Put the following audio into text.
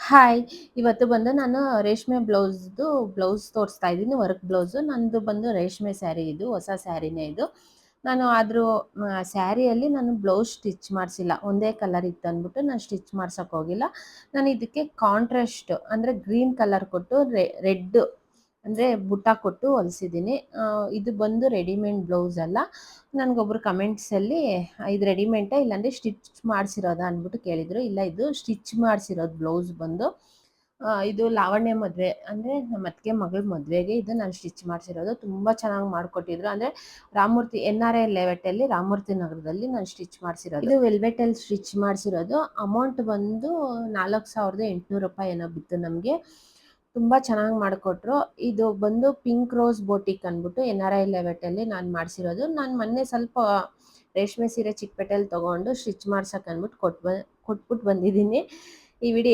Hi! ಇವತ್ತು ಬಂದು ನಾನು ರೇಷ್ಮೆ ಬ್ಲೌಸ್ ತೋರಿಸ್ತಾ ಇದ್ದೀನಿ. Work blouse. ನಂದು ಬಂದು ರೇಷ್ಮೆ ಸ್ಯಾರಿ ಇದು. ಹೊಸ ಸ್ಯಾರಿನೇ ಇದು. ನಾನು ಆದ್ರೂ ಸ್ಯಾರಿಯಲ್ಲಿ ನಾನು ಬ್ಲೌಸ್ ಸ್ಟಿಚ್ ಮಾಡಿಸಿಲ್ಲ. ಒಂದೇ ಕಲರ್ ಇತ್ತು ಅಂದ್ಬಿಟ್ಟು ನಾನು ಸ್ಟಿಚ್ ಮಾಡ್ಸೋಕೆ ಹೋಗಿಲ್ಲ. ನಾನು ಇದಕ್ಕೆ ಕಾಂಟ್ರಾಸ್ಟ್ ಅಂದರೆ ಗ್ರೀನ್ ಕಲರ್ ಕೊಟ್ಟು ರೆಡ್ ಅಂದರೆ ಬುಟ್ಟ ಕೊಟ್ಟು ಹೊಲಿಸಿದ್ದೀನಿ. ಇದು ಬಂದು ರೆಡಿಮೇಡ್ ಬ್ಲೌಸ್ ಅಲ್ಲ. ನನಗೊಬ್ರು ಕಮೆಂಟ್ಸಲ್ಲಿ ಇದು ರೆಡಿಮೇಡಾ ಇಲ್ಲಾಂದರೆ ಸ್ಟಿಚ್ ಮಾಡಿಸಿರೋದಾ ಅಂದ್ಬಿಟ್ಟು ಕೇಳಿದರು. ಇಲ್ಲ, ಇದು ಸ್ಟಿಚ್ ಮಾಡಿಸಿರೋದು ಬ್ಲೌಸ್ ಬಂದು. ಇದು ಲಾವಣ್ಯ ಮದುವೆ ಅಂದರೆ ನಮ್ಮ ಅತ್ತಿಗೆ ಮಗಳ ಮದುವೆಗೆ ಇದು ನಾನು ಸ್ಟಿಚ್ ಮಾಡಿಸಿರೋದು. ತುಂಬ ಚೆನ್ನಾಗಿ ಮಾಡಿಕೊಟ್ಟಿದ್ರು. ಅಂದರೆ ರಾಮಮೂರ್ತಿ NRI ಲೇಔಟಲ್ಲಿ ರಾಮಮೂರ್ತಿ ನಗರದಲ್ಲಿ ನಾನು ಸ್ಟಿಚ್ ಮಾಡಿಸಿರೋದು. ಇದು ವೆಲ್ವೆಟಲ್ಲಿ ಸ್ಟಿಚ್ ಮಾಡಿಸಿರೋದು. ಅಮೌಂಟ್ ಬಂದು 4800 ರೂಪಾಯಿ ಏನೋ ಬಿತ್ತು ನಮಗೆ. ತುಂಬ ಚೆನ್ನಾಗಿ ಮಾಡಿಕೊಟ್ರು. ಇದು ಬಂದು ಪಿಂಕ್ ರೋಸ್ ಬೋಟಿಕ್ ಅಂದ್ಬಿಟ್ಟು NRI ಲೇಔಟಲ್ಲಿ ನಾನು ಮಾಡಿಸಿರೋದು. ನಾನು ಮೊನ್ನೆ ಸ್ವಲ್ಪ ರೇಷ್ಮೆ ಸೀರೆ ಚಿಕ್ಕಪೇಟೆಯಲ್ಲಿ ತೊಗೊಂಡು ಸ್ಟಿಚ್ ಮಾಡ್ಸೋಕೆ ಅಂದ್ಬಿಟ್ಟು ಕೊಟ್ಬಿಟ್ಟು ಬಂದಿದ್ದೀನಿ. ಈ ವಿಡಿಯೋ